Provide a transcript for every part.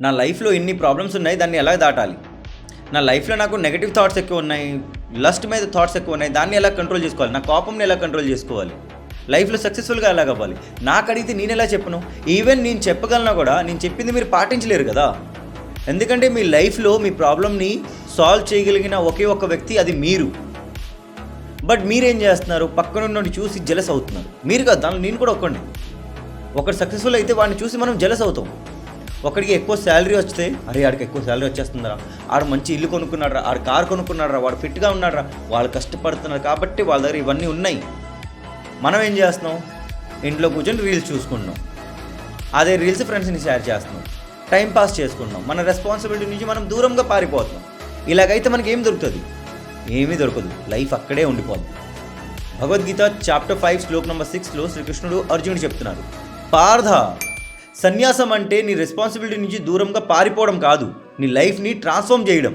నా లైఫ్లో ఇన్ని ప్రాబ్లమ్స్ ఉన్నాయి, దాన్ని ఎలా దాటాలి? నా లైఫ్లో నాకు నెగటివ్ థాట్స్ ఎక్కువ ఉన్నాయి, లస్ట్ మీద థాట్స్ ఎక్కువ ఉన్నాయి, దాన్ని ఎలా కంట్రోల్ చేసుకోవాలి? నా కోపంని ఎలా కంట్రోల్ చేసుకోవాలి? లైఫ్లో సక్సెస్ఫుల్గా ఎలా అవ్వాలి? నాకు అడిగితే నేను ఎలా చెప్పను? ఈవెన్ నేను చెప్పగలనా కూడా నేను చెప్పింది మీరు పాటించలేరు కదా. ఎందుకంటే మీ లైఫ్లో మీ ప్రాబ్లమ్ని సాల్వ్ చేయగలిగిన ఒకే ఒక్క వ్యక్తి, అది మీరు. బట్ మీరేం చేస్తున్నారు? పక్కనున్నోడిని చూసి జెలస్ అవుతున్నారు. మీరు కదా, దానిలో నేను కూడా ఒక్కండి. ఒకటి సక్సెస్ఫుల్ అయితే వాడిని చూసి మనం జెలస్ అవుతాం. ఒకడికి ఎక్కువ శాలరీ వస్తే, అరే ఆడికి ఎక్కువ శాలరీ వచ్చేస్తుందిరా, ఆడు మంచి ఇల్లు కొనుక్కున్నాడరా, ఆడు కారు కొనుక్కున్నాడరా, వాడు ఫిట్గా ఉన్నాడరా, వాళ్ళు కష్టపడుతున్నారు కాబట్టి వాళ్ళ దగ్గర ఇవన్నీ ఉన్నాయి. మనం ఏం చేస్తున్నాం? ఇంట్లో కూర్చొని రీల్స్ చూసుకుంటున్నాం. అదే రీల్స్ ఫ్రెండ్స్ని షేర్ చేస్తున్నాం, టైం పాస్ చేసుకుంటున్నాం. మన రెస్పాన్సిబిలిటీ నుంచి మనం దూరంగా పారిపోతున్నాం. ఇలాగైతే మనకి ఏం దొరుకుతుంది? ఏమీ దొరకదు. లైఫ్ అక్కడే ఉండిపోద్ది. భగవద్గీత చాప్టర్ 5 శ్లోక్ నెంబర్ 6లో శ్రీకృష్ణుడు అర్జునుడు చెప్తున్నారు, పార్థ, సన్యాసం అంటే నీ రెస్పాన్సిబిలిటీ నుంచి దూరంగా పారిపోవడం కాదు, నీ లైఫ్ని ట్రాన్స్ఫార్మ్ చేయడం.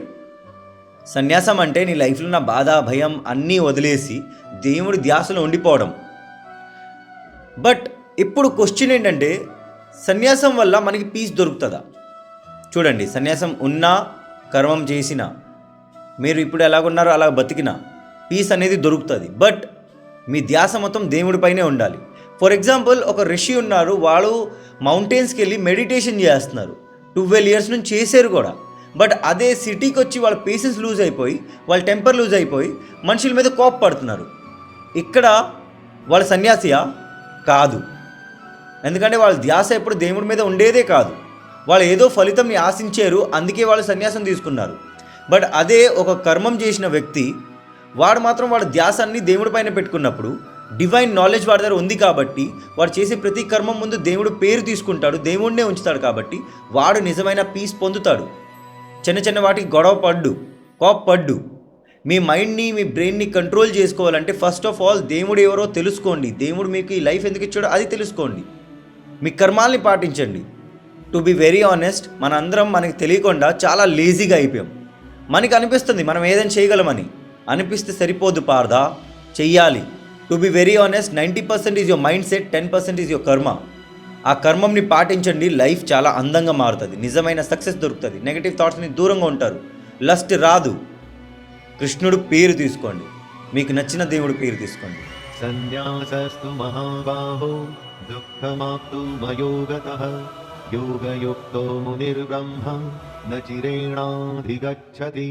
సన్యాసం అంటే నీ లైఫ్లో ఉన్న బాధ, భయం అన్నీ వదిలేసి దేవుడి ధ్యాసలో ఉండిపోవడం. బట్ ఇప్పుడు క్వశ్చన్ ఏంటంటే, సన్యాసం వల్ల మనకి పీస్ దొరుకుతుందా? చూడండి, సన్యాసం ఉన్నా, కర్మం చేసినా, మీరు ఇప్పుడు ఎలాగున్నారో అలా బతికినా పీస్ అనేది దొరుకుతుంది. బట్ మీ ధ్యాస మొత్తం దేవుడిపైనే ఉండాలి. ఫర్ ఎగ్జాంపుల్, ఒక రిషి ఉన్నారు, వాళ్ళు మౌంటైన్స్కి వెళ్ళి మెడిటేషన్ చేస్తున్నారు, 12 years నుంచి చేశారు కూడా. బట్ అదే సిటీకి వచ్చి వాళ్ళ పేషెన్స్ లూజ్ అయిపోయి, వాళ్ళ టెంపర్ లూజ్ అయిపోయి మనుషుల మీద కోపపడుతున్నారు. ఇక్కడ వాళ్ళ సన్యాసియా? కాదు. ఎందుకంటే వాళ్ళ ధ్యాస ఎప్పుడు దేవుడి మీద ఉండేదే కాదు. వాళ్ళు ఏదో ఫలితంని ఆశించారు, అందుకే వాళ్ళు సన్యాసం తీసుకున్నారు. బట్ అదే ఒక కర్మం చేసిన వ్యక్తి, వాడు మాత్రం వాడి ధ్యాసాన్ని దేవుడి పైన పెట్టుకున్నప్పుడు, డివైన్ నాలెడ్జ్ వాడి దగ్గర ఉంది కాబట్టి, వాడు చేసే ప్రతి కర్మం ముందు దేవుడు పేరు తీసుకుంటాడు, దేవుడినే ఉంచుతాడు కాబట్టి వాడు నిజమైన పీస్ పొందుతాడు. చిన్న చిన్న వాటికి గొడవ పడ్డు, కోప్పడ్డు. మీ మైండ్ని, మీ బ్రెయిన్ని కంట్రోల్ చేసుకోవాలంటే ఫస్ట్ ఆఫ్ ఆల్ దేవుడు ఎవరో తెలుసుకోండి. దేవుడు మీకు ఈ లైఫ్ ఎందుకు ఇచ్చాడో అది తెలుసుకోండి. మీ కర్మాల్ని పాటించండి. టు బి వెరీ ఆనెస్ట్, మనందరం మనకి తెలియకుండా చాలా లేజీగా అయిపోయాం. మనకి అనిపిస్తుంది మనం ఏదైనా చేయగలమని. అనిపిస్తే సరిపోదు పార్దా, చెయ్యాలి. To be very honest, 90% is your mind set, 10% is your కర్మ. ఆ కర్మంని పాటించండి, లైఫ్ చాలా అందంగా మారుతుంది, నిజమైన సక్సెస్ దొరుకుతుంది. నెగిటివ్ థాట్స్ని దూరంగా ఉంటారు, లస్ట్ రాదు. కృష్ణుడు పేరు తీసుకోండి, మీకు నచ్చిన దేవుడు పేరు తీసుకోండి. సన్యాసస్తు మహాబాహో దుఃఖమాప్తు మయోగతః యోగయుక్తో మునిర్బ్రహ్మ న చిరేణాధిగచ్చతి.